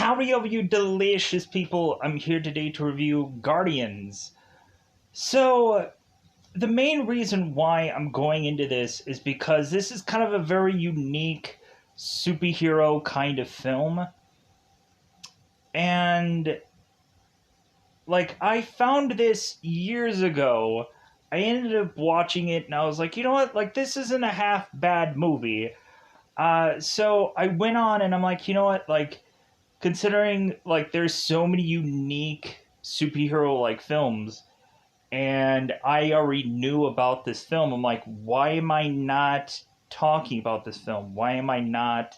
Howdy, of you delicious people. I'm here today to review Guardians. So, the main reason why I'm going into this is because this is kind of a very unique superhero kind of film. And, I found this years ago. I ended up watching it and I was like, you know what? This isn't a half bad movie. So I went on and I'm like, you know what? Considering there's so many unique superhero films and I already knew about this film, I'm like, why am I not talking about this film? Why am I not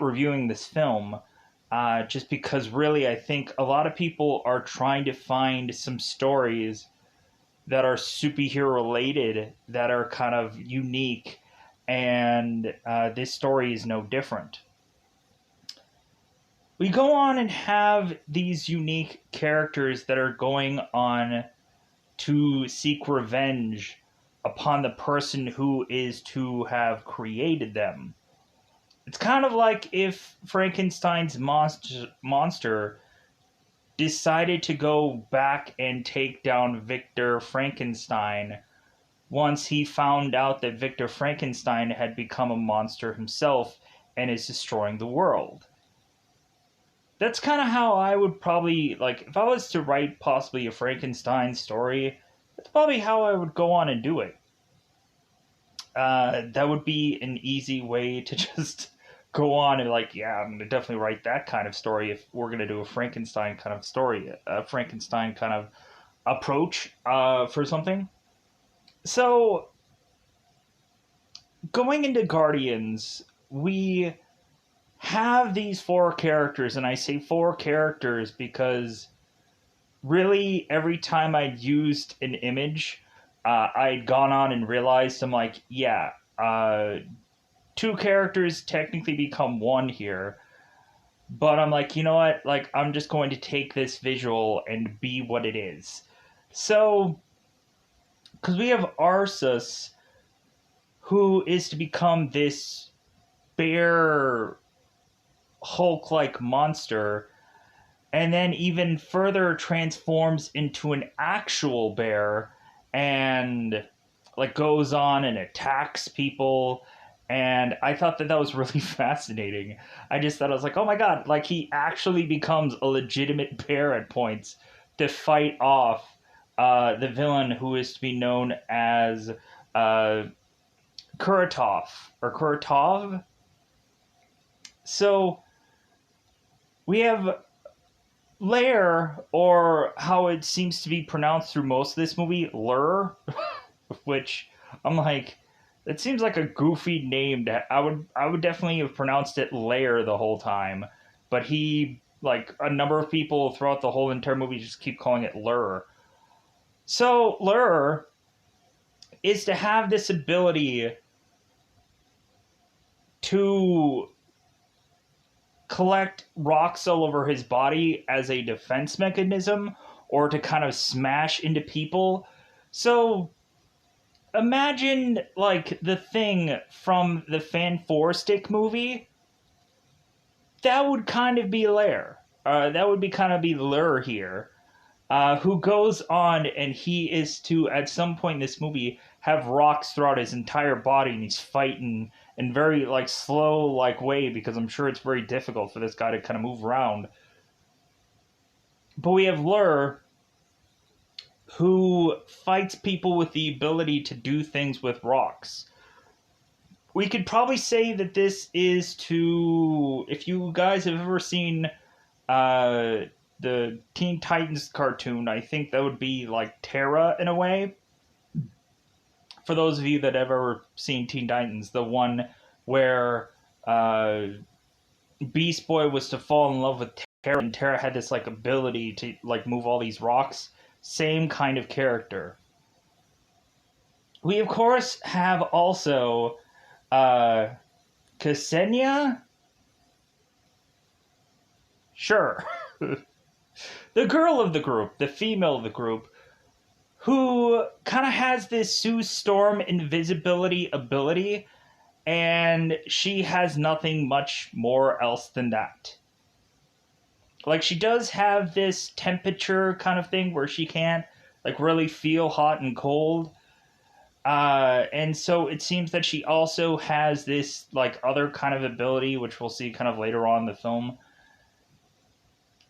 reviewing this film? Just because really I think a lot of people are trying to find some stories that are superhero related that are kind of unique, and this story is no different. We go on and have these unique characters that are going on to seek revenge upon the person who is to have created them. It's kind of like if Frankenstein's monster decided to go back and take down Victor Frankenstein once he found out that Victor Frankenstein had become a monster himself and is destroying the world. That's kind of how I would probably, if I was to write possibly a Frankenstein story, that's probably how I would go on and do it. That would be an easy way to just go on and yeah, I'm going to definitely write that kind of story if we're going to do a Frankenstein kind of story, a Frankenstein kind of approach for something. So, going into Guardians, we have these four characters, and I say four characters because really every time I'd used an image, I'd gone on and realized I'm like, yeah, two characters technically become one here, but I'm like, you know what? I'm just going to take this visual and be what it is. So, because we have Arsus, who is to become this bear Hulk-like monster, and then even further transforms into an actual bear and goes on and attacks people. And I thought that was really fascinating. I just thought, I was like, oh my god, he actually becomes a legitimate bear at points to fight off the villain who is to be known as Kuratov or Kuratov. So we have Lair, or how it seems to be pronounced through most of this movie, Lur, which I'm like, it seems like a goofy name. I would definitely have pronounced it Lair the whole time, but a number of people throughout the whole entire movie just keep calling it Lur. So Lur is to have this ability to collect rocks all over his body as a defense mechanism, or to kind of smash into people. So imagine the Thing from the Fan Four Stick movie. That would kind of be Lair. That would be kind of be Lur here, who goes on and he is to, at some point in this movie, have rocks throughout his entire body, and he's fighting in very slow way, because I'm sure it's very difficult for this guy to kind of move around. But we have Lur, who fights people with the ability to do things with rocks. We could probably say that this is to, if you guys have ever seen the Teen Titans cartoon, I think that would be Terra in a way. For those of you that have ever seen Teen Titans, the one where Beast Boy was to fall in love with Terra, and Terra had this ability to move all these rocks. Same kind of character. We of course have also Ksenia? Sure. The girl of the group, the female of the group, who kind of has this Sue Storm invisibility ability, and she has nothing much more else than that. Like, she does have this temperature kind of thing where she can't, like, really feel hot and cold. And so it seems that she also has this, like, other kind of ability, which we'll see kind of later on in the film.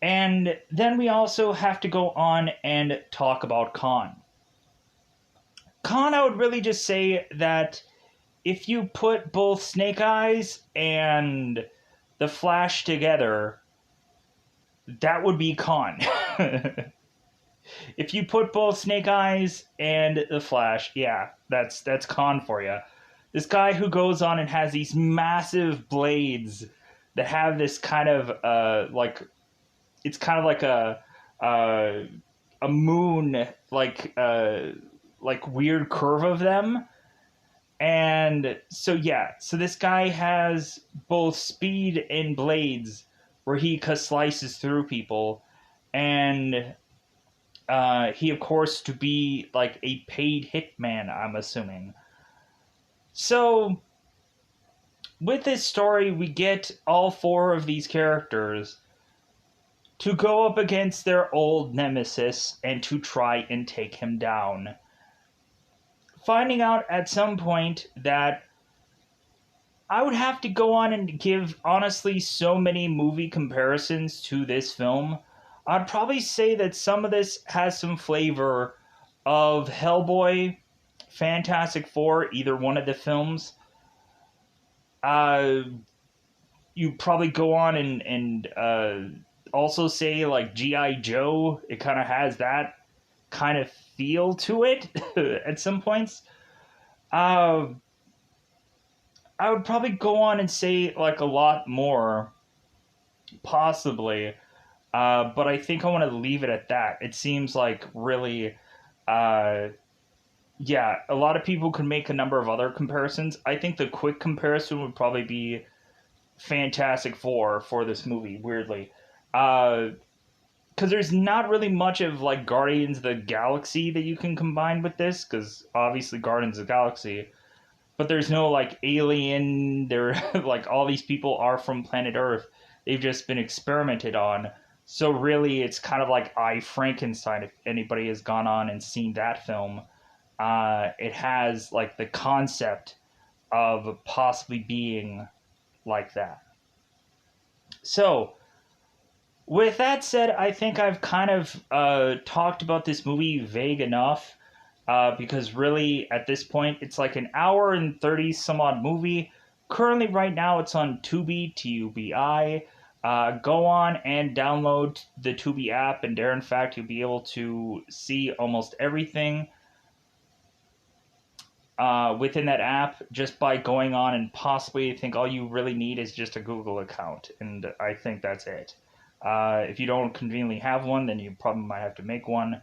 And then we also have to go on and talk about Khan. Khan, I would really just say that if you put both Snake Eyes and the Flash together, that would be Khan. If you put both Snake Eyes and the Flash, yeah, that's Khan for you. This guy who goes on and has these massive blades that have this kind of like, it's kind of like a moon, like weird curve of them. And so yeah, so this guy has both speed and blades where he slices through people. And he, of course, to be like a paid hitman, I'm assuming. So, with this story, we get all four of these characters to go up against their old nemesis and to try and take him down. Finding out at some point that I would have to go on and give, honestly, so many movie comparisons to this film. I'd probably say that some of this has some flavor of Hellboy, Fantastic Four, either one of the films. Uh, you probably go on and also say like G.I. Joe. It kind of has that kind of feel to it at some points. Uh, I would probably go on and say like a lot more, possibly. But I think I want to leave it at that. It seems like really, uh, yeah, a lot of people can make a number of other comparisons. I think the quick comparison would probably be Fantastic Four for this movie, weirdly. Because there's not really much of like Guardians of the Galaxy that you can combine with this, because obviously Guardians of the Galaxy. But there's no like alien, they're like all these people are from planet Earth. They've just been experimented on. So really, it's kind of like I, Frankenstein. If anybody has gone on and seen that film, it has like the concept of possibly being like that. So, with that said, I think I've kind of talked about this movie vague enough. Because really, at this point, it's like an hour and 30 some odd movie. Currently, right now, it's on Tubi, Tubi. Go on and download the Tubi app, and there, in fact, you'll be able to see almost everything within that app just by going on, and possibly I think all you really need is just a Google account, and I think that's it. If you don't conveniently have one, then you probably might have to make one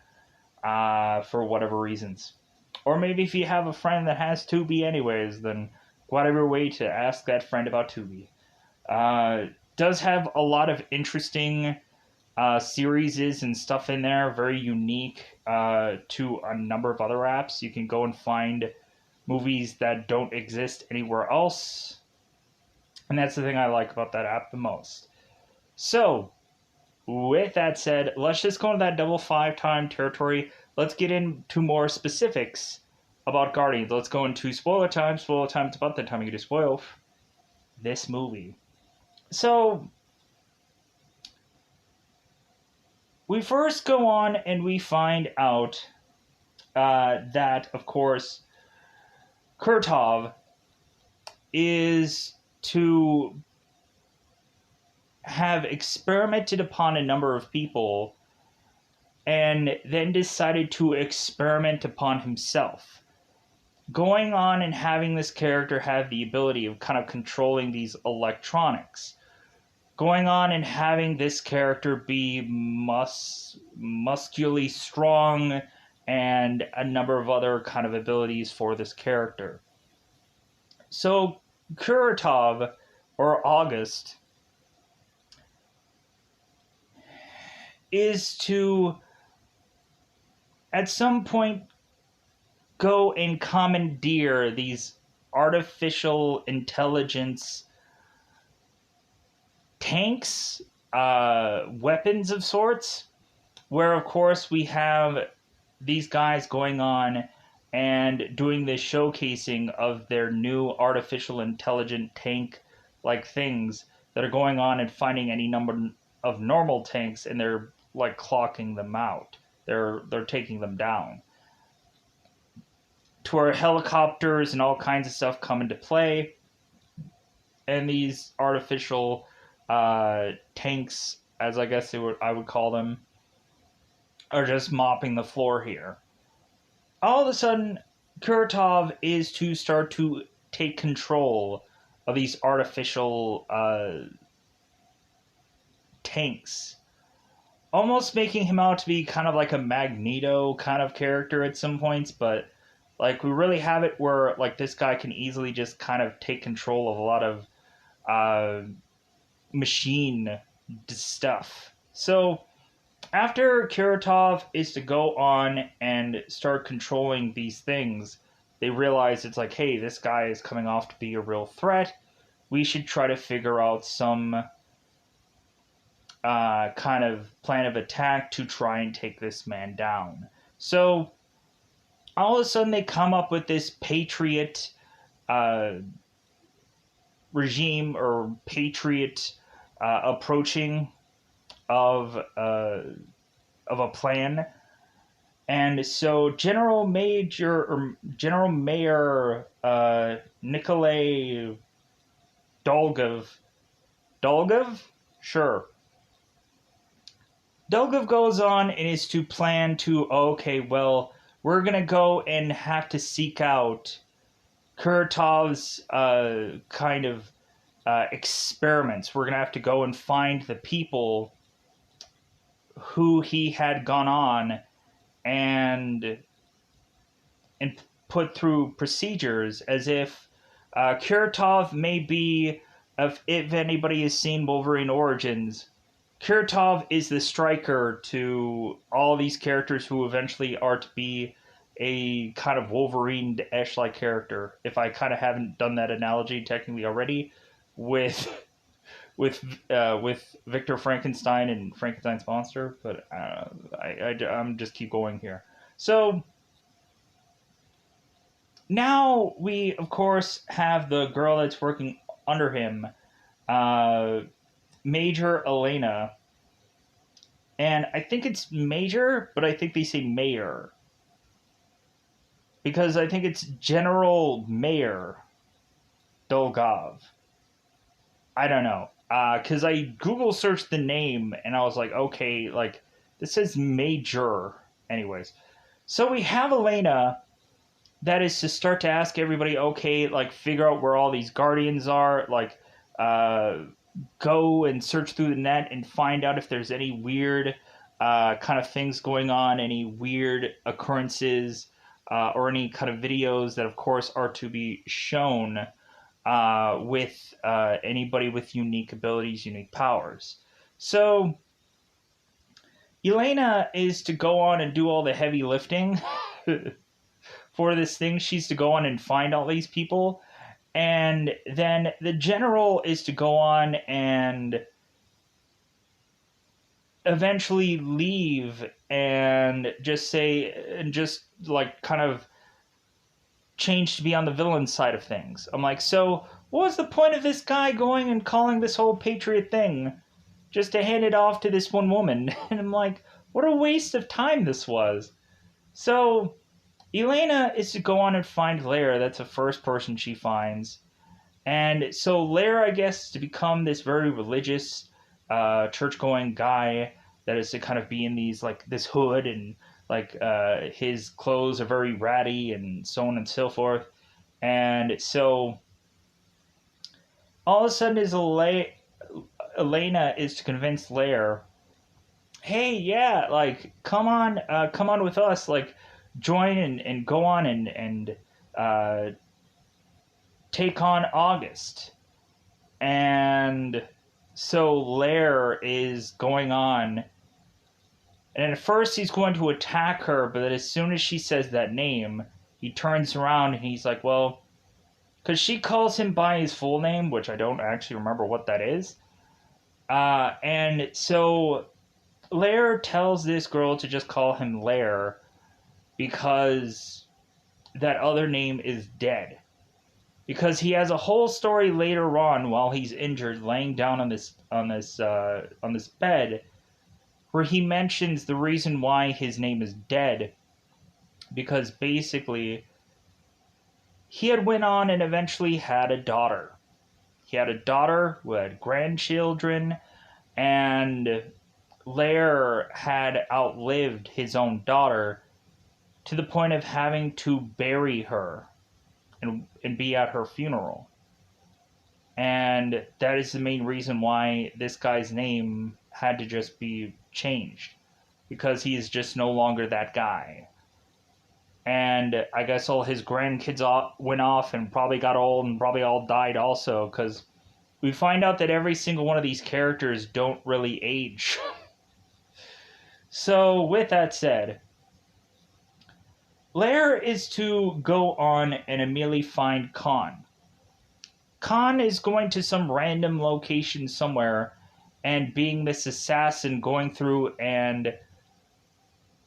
for whatever reasons. Or maybe if you have a friend that has Tubi anyways, then whatever way to ask that friend about Tubi. Does have a lot of interesting series and stuff in there, very unique to a number of other apps. You can go and find movies that don't exist anywhere else. And that's the thing I like about that app the most. So, with that said, let's just go into that double 5 time territory. Let's get into more specifics about Guardians. Let's go into spoiler time. Spoiler time is about the time you get to spoil this movie. So, we first go on and we find out that, of course, Kurtov is to have experimented upon a number of people and then decided to experiment upon himself. Going on and having this character have the ability of kind of controlling these electronics. Going on and having this character be muscularly strong and a number of other kind of abilities for this character. So, Kuratov, or August, is to, at some point, go and commandeer these artificial intelligence tanks, weapons of sorts, where of course we have these guys going on and doing this showcasing of their new artificial intelligent tank like things that are going on and finding any number of normal tanks, and they're like clocking them out. They're taking them down. To where helicopters and all kinds of stuff come into play, and these artificial tanks, as I guess I would call them, are just mopping the floor here. All of a sudden, Kuratov is to start to take control of these artificial tanks, almost making him out to be kind of like a Magneto kind of character at some points, but like we really have it where like this guy can easily just kind of take control of a lot of machine stuff. So after Kuratov is to go on and start controlling these things, they realize it's like, hey, this guy is coming off to be a real threat. We should try to figure out some kind of plan of attack to try and take this man down. So all of a sudden they come up with this Patriot regime or Patriot approaching of a plan. And so General Mayor Nikolai Dolgov? Sure. Dolgov goes on and is to plan to, okay, well, we're going to go and have to seek out Kuratov's kind of experiments. We're going to have to go and find the people who he had gone on and put through procedures, as if Kuratov may be, if anybody has seen Wolverine Origins, Kuratov is the striker to all these characters who eventually are to be a kind of Wolverine-esque character. If I kind of haven't done that analogy technically already, with Victor Frankenstein and Frankenstein's monster, but I'm just keep going here. So now we of course have the girl that's working under him, Major Elena, and I think it's Major, but I think they say Mayor, because I think it's General Mayor Dolgov. I don't know, because I Google searched the name and I was like, okay, like this says Major. Anyways, so we have Elena that is to start to ask everybody, okay, like figure out where all these Guardians are, like go and search through the net and find out if there's any weird kind of things going on, any weird occurrences, or any kind of videos that, of course, are to be shown with anybody with unique abilities, unique powers. So Elena is to go on and do all the heavy lifting for this thing. She's to go on and find all these people. And then the general is to go on and eventually leave and just say, and just like kind of change to be on the villain side of things. I'm like, so what was the point of this guy going and calling this whole Patriot thing just to hand it off to this one woman? And I'm like, what a waste of time this was. So Elena is to go on and find Lair. That's the first person she finds. And so Lair, I guess, is to become this very religious, church-going guy that is to kind of be in these, like, this hood, and, like, his clothes are very ratty and so on and so forth. And so all of a sudden Elena is to convince Lair, hey, yeah, like, come on with us, like, join and go on and take on August. And so Lair is going on, and at first he's going to attack her, but as soon as she says that name, he turns around and he's like, well, because she calls him by his full name, which I don't actually remember what that is. And so Lair tells this girl to just call him Lair because that other name is dead. Because he has a whole story later on while he's injured, laying down on this bed, where he mentions the reason why his name is dead, because basically he had went on and eventually had a daughter. He had a daughter who had grandchildren, and Lair had outlived his own daughter to the point of having to bury her and be at her funeral. And that is the main reason why this guy's name had to just be changed, because he is just no longer that guy. And I guess all his grandkids went off and probably got old and probably all died also, because we find out that every single one of these characters don't really age. So, with that said, Lair is to go on and immediately find Khan. Khan is going to some random location somewhere and being this assassin going through and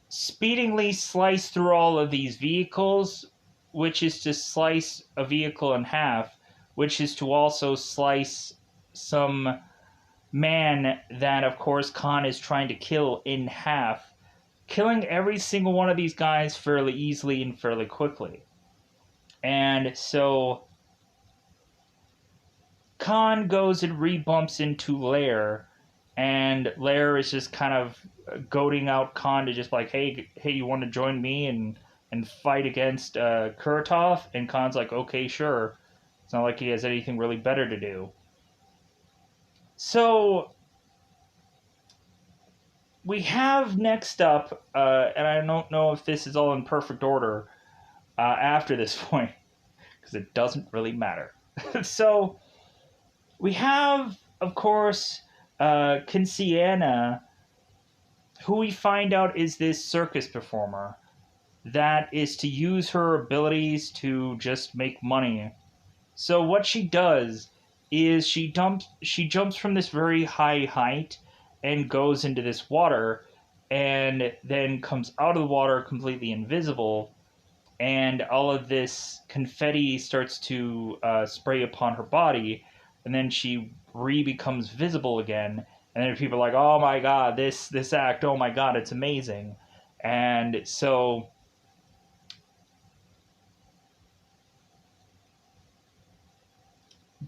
speedingly slice through all of these vehicles, which is to slice a vehicle in half, which is to also slice some man that, of course, Khan is trying to kill in half, killing every single one of these guys fairly easily and fairly quickly. And so Khan goes and rebumps into Lair, and Lair is just kind of goading out Khan to just like, hey, you want to join me and fight against Kuratov? And Khan's like, okay, sure. It's not like he has anything really better to do. So we have next up, and I don't know if this is all in perfect order after this point, because it doesn't really matter. So we have, of course, Kinsiana, who we find out is this circus performer that is to use her abilities to just make money. So what she does is she jumps from this very high height and goes into this water, and then comes out of the water completely invisible, and all of this confetti starts to spray upon her body, and then she becomes visible again, and then people are like, oh my god, this act, oh my god, it's amazing. And so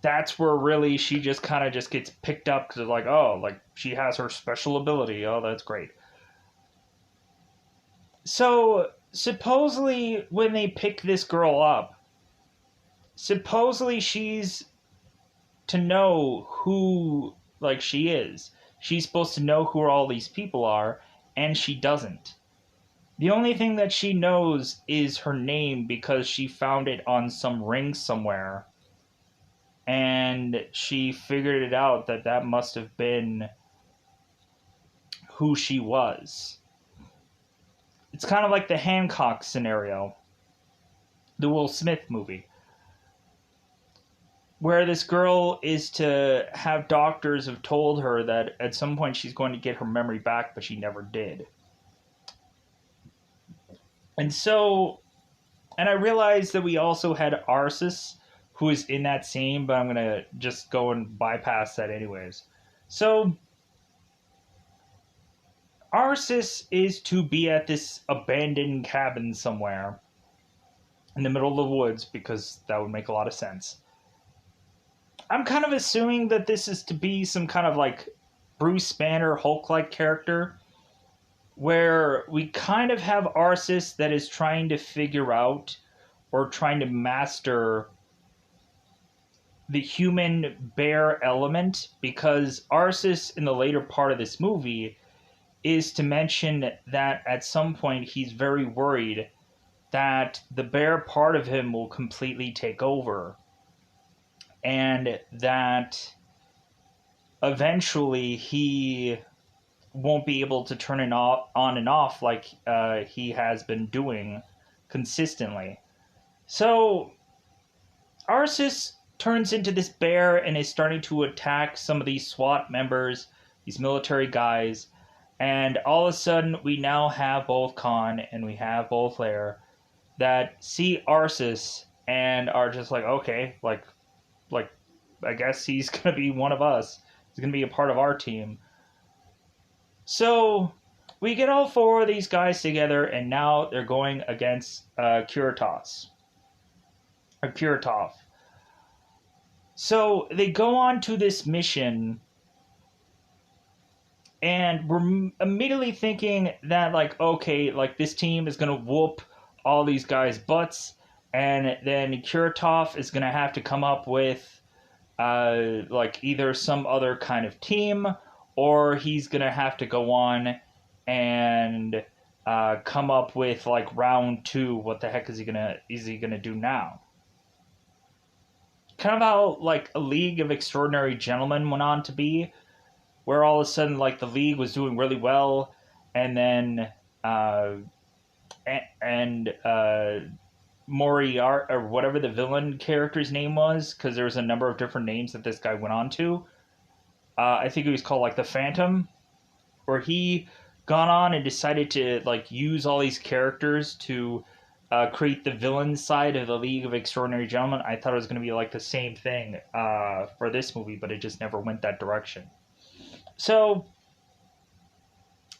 that's where really she just kind of just gets picked up, because like, oh, like she has her special ability, oh, that's great. So supposedly when they pick this girl up, supposedly she's to know who like she is. She's supposed to know who all these people are, and she doesn't. The only thing that she knows is her name, because she found it on some ring somewhere, and she figured it out that that must have been who she was. It's kind of like the Hancock scenario, the Will Smith movie, where this girl is to have doctors have told her that at some point she's going to get her memory back, but she never did. And so, and I realized that we also had Arsis, who is in that scene, but I'm going to just go and bypass that anyways. So, Arsis is to be at this abandoned cabin somewhere in the middle of the woods, because that would make a lot of sense. I'm kind of assuming that this is to be some kind of like Bruce Banner Hulk-like character, where we kind of have Arsis that is trying to figure out or trying to master the human bear element, because Arsis in the later part of this movie is to mention that at some point he's very worried that the bear part of him will completely take over, and that eventually he won't be able to turn it on and off like he has been doing consistently. So Arsis turns into this bear and is starting to attack some of these SWAT members, these military guys. And all of a sudden, we now have both Khan and we have both Lair that see Arsis and are just like, okay, like I guess he's gonna be one of us. He's gonna be a part of our team. So we get all four of these guys together, and now they're going against Kuratov. So they go on to this mission, and we're immediately thinking that, like, okay, like, this team is going to whoop all these guys' butts, and then Kuratov is going to have to come up with, like, either some other kind of team, or he's going to have to go on and come up with, like, round two. What the heck is he gonna do now? Kind of how, like, a League of Extraordinary Gentlemen went on to be, where all of a sudden, like, the League was doing really well, and then Moriarty, or whatever the villain character's name was, because there was a number of different names that this guy went on to. I think it was called, like, the Phantom, where he gone on and decided to, like, use all these characters to create the villain side of the League of Extraordinary Gentlemen. I thought it was going to be like the same thing for this movie, but it just never went that direction. So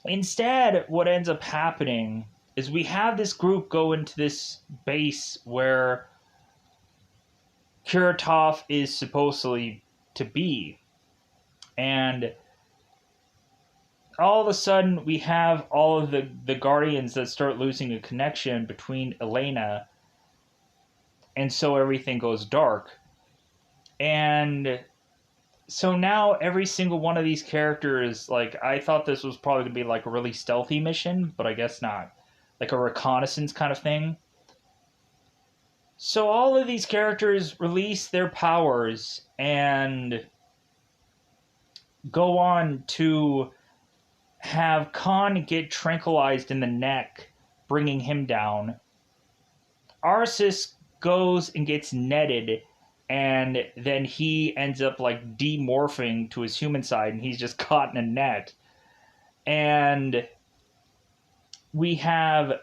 instead, what ends up happening is we have this group go into this base where Kuratov is supposedly to be. And all of a sudden, we have all of the Guardians that start losing a connection between Elena, and so everything goes dark. And so now every single one of these characters, like, I thought this was probably going to be like a really stealthy mission, but I guess not. Like a reconnaissance kind of thing. So all of these characters release their powers and go on to have Khan get tranquilized in the neck, bringing him down. Arsis goes and gets netted, and then he ends up, like, demorphing to his human side, and he's just caught in a net. And we have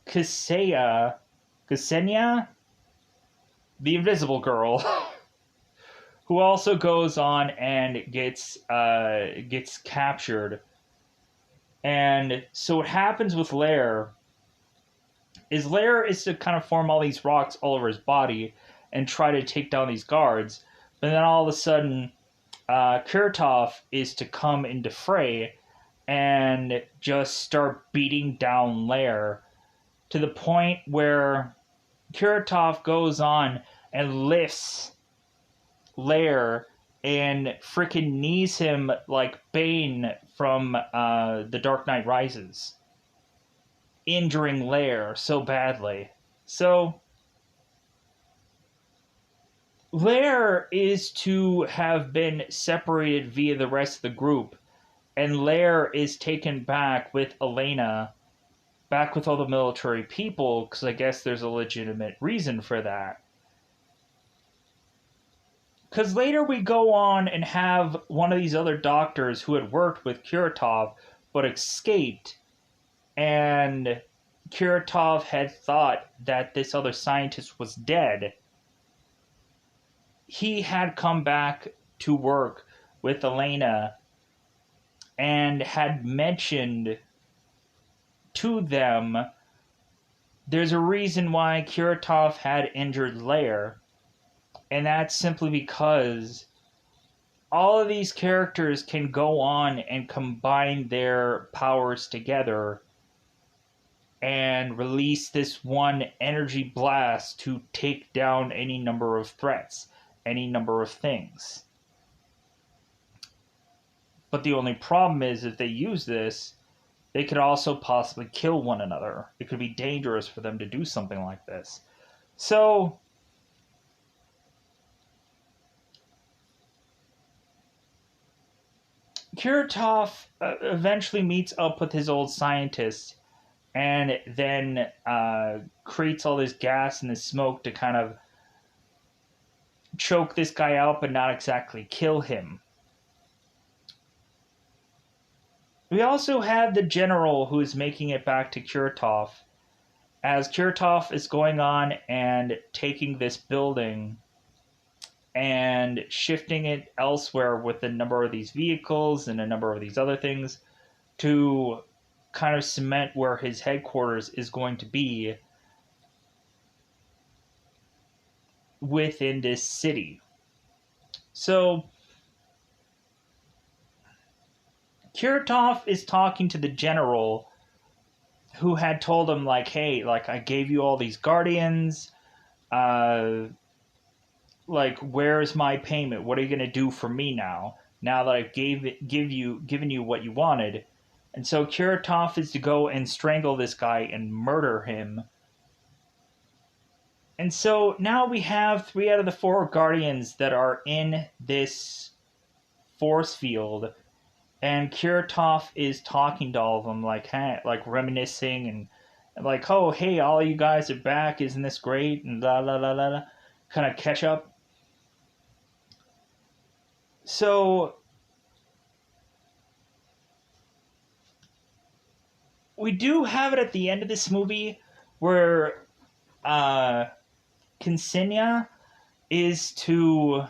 Ksenia, the Invisible Girl, who also goes on and gets captured. And so what happens with Lair is to kind of form all these rocks all over his body and try to take down these guards. But then all of a sudden, Kuratov is to come into fray and just start beating down Lair to the point where Kuratov goes on and lifts Lair and freaking knees him like Bane from The Dark Knight Rises, injuring Lair so badly. So Lair is to have been separated via the rest of the group, and Lair is taken back with Elena, back with all the military people, because I guess there's a legitimate reason for that. Because later we go on and have one of these other doctors who had worked with Kuratov but escaped, and Kuratov had thought that this other scientist was dead. He had come back to work with Elena and had mentioned to them there's a reason why Kuratov had injured Lair. And that's simply because all of these characters can go on and combine their powers together and release this one energy blast to take down any number of threats, any number of things. But the only problem is, if they use this, they could also possibly kill one another. It could be dangerous for them to do something like this. So Kuratov eventually meets up with his old scientist, and then creates all this gas and this smoke to kind of choke this guy out but not exactly kill him. We also have the general who is making it back to Kuratov, as Kuratov is going on and taking this building and shifting it elsewhere with a number of these vehicles and a number of these other things to kind of cement where his headquarters is going to be within this city. So Kuratov is talking to the general who had told him, like, hey, like, I gave you all these guardians, like, where's my payment? What are you gonna do for me now that I've given you what you wanted? And so Kuratov is to go and strangle this guy and murder him. And so now we have 3 out of the 4 guardians that are in this force field, and Kuratov is talking to all of them, like, hey, like reminiscing and like, oh, hey, all you guys are back, isn't this great? And la la la la, kind of catch up. So we do have it at the end of this movie where Ksenia is to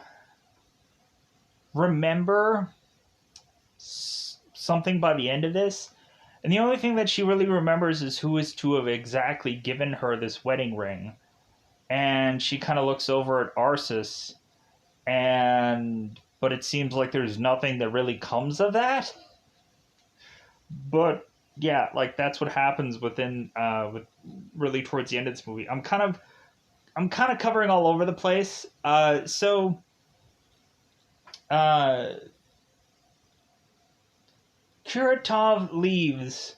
remember something by the end of this, and the only thing that she really remembers is who is to have exactly given her this wedding ring. And she kind of looks over at Arsus, but it seems like there's nothing that really comes of that. But yeah, like, that's what happens with really towards the end of this movie. I'm kind of covering all over the place. Kuratov leaves,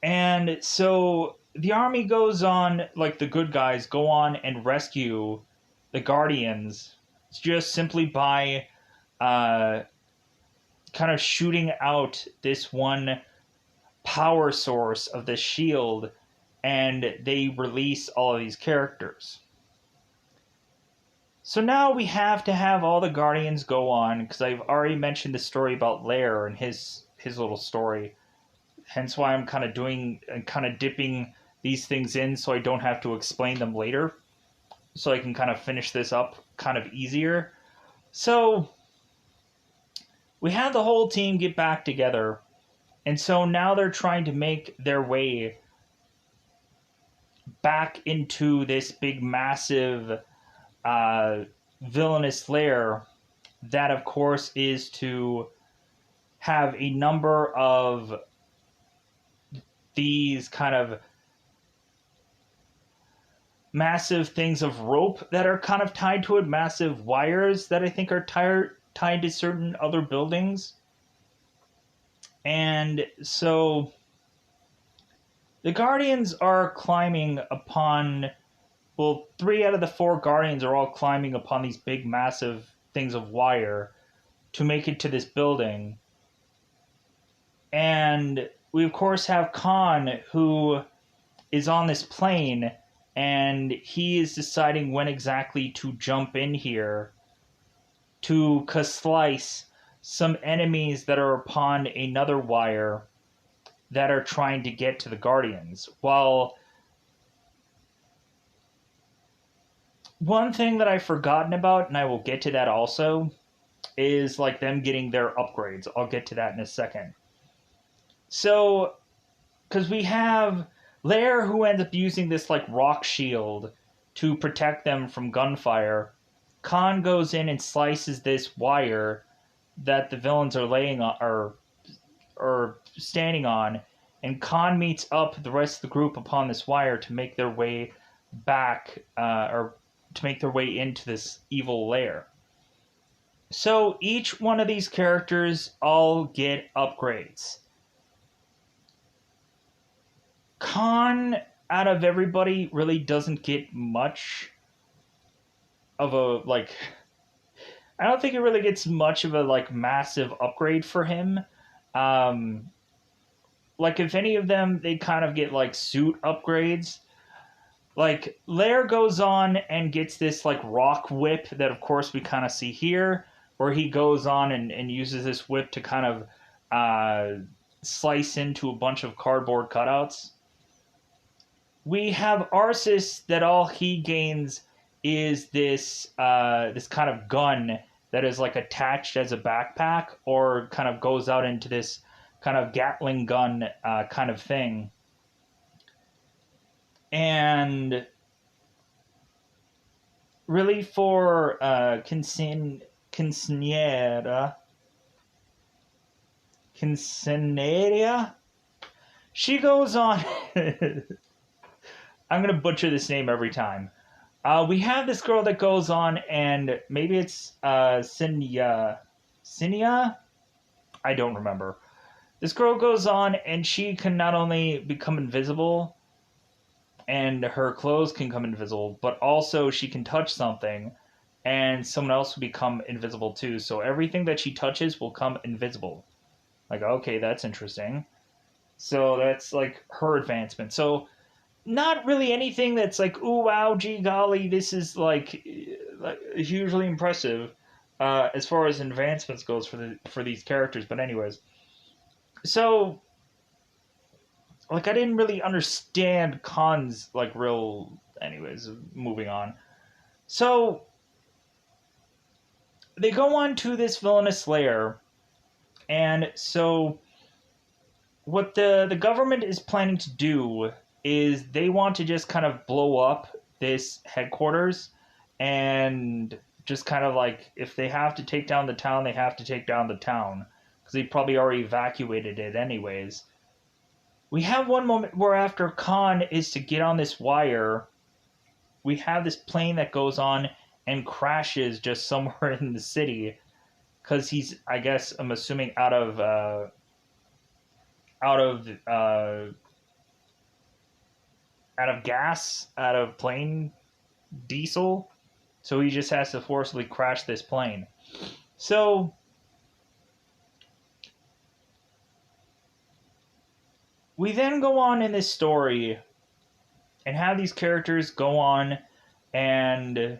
and so the army goes on, like, the good guys go on and rescue the Guardians just simply by kind of shooting out this one power source of the shield, and they release all of these characters. So now we have to have all the Guardians go on, because I've already mentioned the story about Lair and his little story. Hence why I'm kind of dipping these things in so I don't have to explain them later. So I can kind of finish this up kind of easier. So we had the whole team get back together. And so now they're trying to make their way back into this big, massive, villainous lair that, of course, is to have a number of these kind of massive things of rope that are kind of tied to it, massive wires that I think are tied to certain other buildings. And so the Guardians are climbing upon, well, 3 out of the 4 Guardians are all climbing upon these big, massive things of wire to make it to this building. And we, of course, have Khan, who is on this plane, and he is deciding when exactly to jump in here to slice some enemies that are upon another wire that are trying to get to the Guardians. While one thing that I've forgotten about, and I will get to that also, is like them getting their upgrades. I'll get to that in a second. So, because we have Lair, who ends up using this like rock shield to protect them from gunfire. Khan goes in and slices this wire that the villains are laying on, or standing on, and Khan meets up the rest of the group upon this wire to make their way back, or to make their way into this evil lair. So each one of these characters all get upgrades. Khan, out of everybody, really doesn't get much of a, like, I don't think it really gets much of a, like, massive upgrade for him. Like, if any of them, they kind of get, like, suit upgrades. like Lair goes on and gets this like rock whip that of course we kind of see here, where he goes on and uses this whip to kind of slice into a bunch of cardboard cutouts. We have Arceus that all he gains is this kind of gun that is like attached as a backpack, or kind of goes out into this kind of Gatling gun kind of thing. And really for Quinceanera, she goes on. I'm going to butcher this name every time. We have this girl that goes on, and maybe it's Cinia. I don't remember. This girl goes on, and she can not only become invisible, and her clothes can come invisible, but also she can touch something, and someone else will become invisible too. So everything that she touches will come invisible. Like, okay, that's interesting. So that's like her advancement. So not really anything that's like, ooh, wow, gee golly, this is like hugely impressive as far as advancements goes for these characters. But anyways, so like I didn't really understand Khan's like real. Anyways, moving on. So they go on to this villainous lair, and so what the government is planning to do is they want to just kind of blow up this headquarters, and just kind of like, if they have to take down the town, they have to take down the town, because they probably already evacuated it anyways. We have one moment where after Khan is to get on this wire, we have this plane that goes on and crashes just somewhere in the city, because he's, I guess, I'm assuming out of gas, out of plane diesel, so he just has to forcibly crash this plane. So we then go on in this story and have these characters go on, and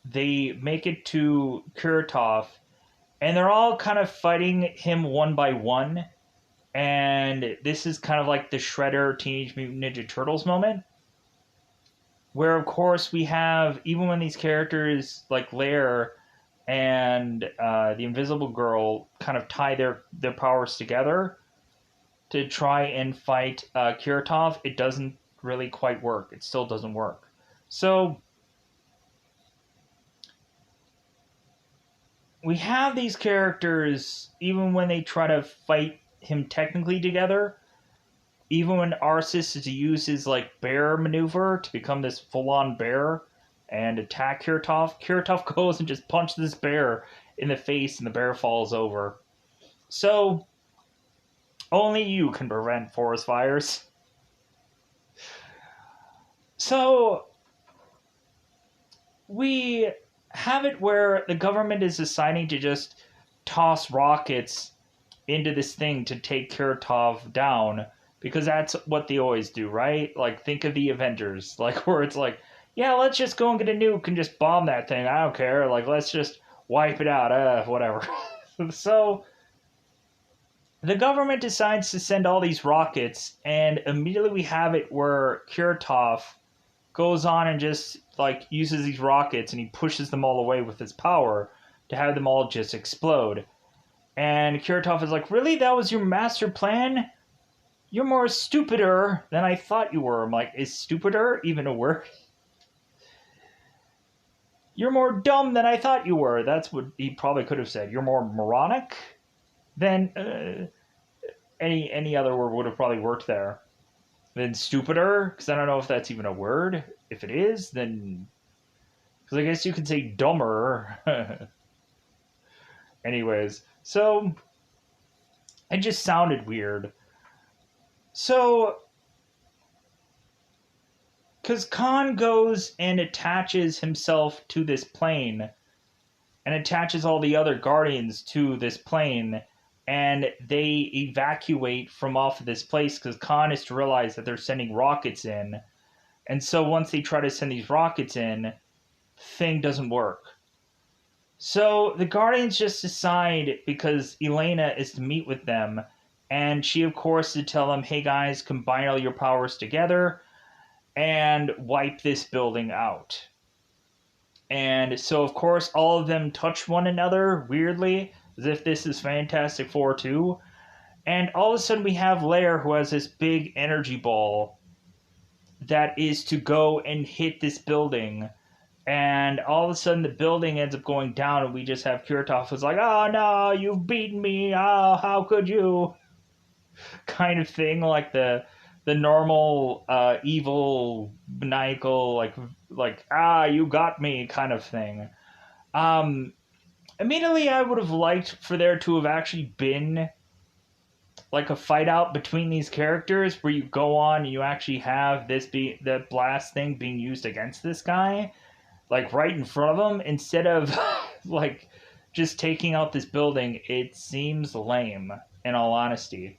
they make it to Kuratov, and they're all kind of fighting him one by one. And this is kind of like the Shredder Teenage Mutant Ninja Turtles moment, where of course we have, even when these characters like Lair and the Invisible Girl kind of tie their powers together to try and fight Kuratov, it doesn't really quite work. It still doesn't work. So we have these characters, even when they try to fight him technically together, even when Arceus is to use his like bear maneuver to become this full-on bear and attack Kuratov goes and just punches this bear in the face, and the bear falls over. So only you can prevent forest fires. So we have it where the government is deciding to just toss rockets into this thing to take Kuratov down, because that's what they always do, right? Like, think of the Avengers, like, where it's like, yeah, let's just go and get a nuke and just bomb that thing. I don't care. Like, let's just wipe it out. Whatever. So the government decides to send all these rockets, and immediately we have it where Kuratov goes on and just like uses these rockets, and he pushes them all away with his power to have them all just explode. And Kuratov is like, really? That was your master plan? You're more stupider than I thought you were. I'm like, is stupider even a word? You're more dumb than I thought you were. That's what he probably could have said. You're more moronic than any other word would have probably worked there. Than stupider, because I don't know if that's even a word. If it is, then... because I guess you could say dumber. Anyways, so it just sounded weird. So, because Khan goes and attaches himself to this plane, and attaches all the other Guardians to this plane, and they evacuate from off of this place, because Khan is to realize that they're sending rockets in, And so once they try to send these rockets in, thing doesn't work. So the Guardians just decide, because Elena is to meet with them, and she, of course, to tell them, hey guys, combine all your powers together and wipe this building out. And so, of course, all of them touch one another weirdly, as if this is Fantastic Four 2. And all of a sudden, we have Lair, who has this big energy ball that is to go and hit this building. And all of a sudden, the building ends up going down, and we just have Kuratov who's like, oh no, you've beaten me. Oh, how could you? Kind of thing, like the normal evil, maniacal, like you got me kind of thing. Immediately, I would have liked for there to have actually been like a fight out between these characters where you go on and you actually have the blast thing being used against this guy, like right in front of him, instead of like just taking out this building. It seems lame, in all honesty.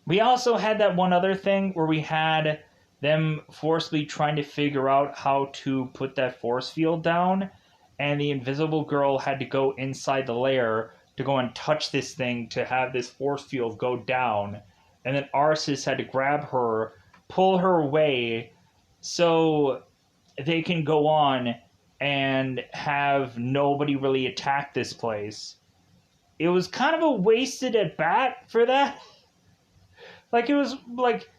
We also had that one other thing where we had them forcibly trying to figure out how to put that force field down, and the Invisible Girl had to go inside the lair to go and touch this thing to have this force field go down, and then Arceus had to grab her, pull her away, so they can go on and have nobody really attack this place. It was kind of a wasted at bat for that. Like, it was like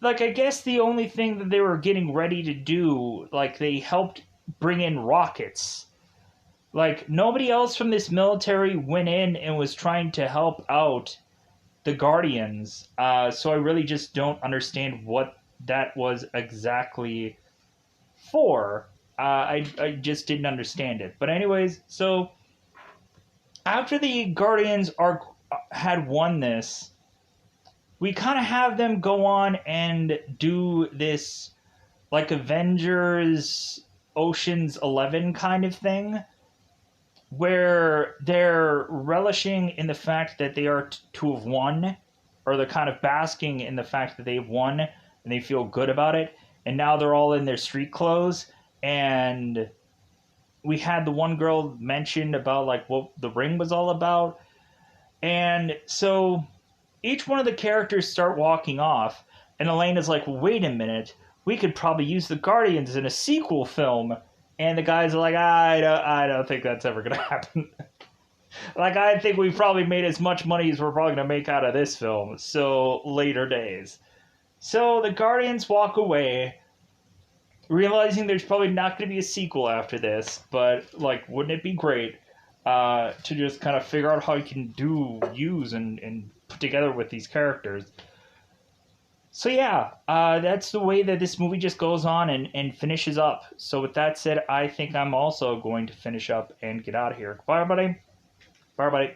I guess the only thing that they were getting ready to do, like, they helped bring in rockets. Like, nobody else from this military went in and was trying to help out the Guardians. So I really just don't understand what that was exactly for. I just didn't understand it. But anyways, so after the Guardians had won this, we kind of have them go on and do this, like, Avengers Ocean's 11 kind of thing, where they're relishing in the fact that they are to have won, or they're kind of basking in the fact that they've won, and they feel good about it, and now they're all in their street clothes, and we had the one girl mentioned about, like, what the ring was all about, and so each one of the characters start walking off, and Elena's like, well, wait a minute, we could probably use the Guardians in a sequel film. And the guys are like, I don't think that's ever going to happen. Like, I think we've probably made as much money as we're probably going to make out of this film. So, later days. So, the Guardians walk away, realizing there's probably not going to be a sequel after this. But, like, wouldn't it be great to just kind of figure out how you can use and put together with these characters? So yeah, that's the way that this movie just goes on and finishes up. So with that said, I think I'm also going to finish up and get out of here. Bye, everybody. Bye, everybody.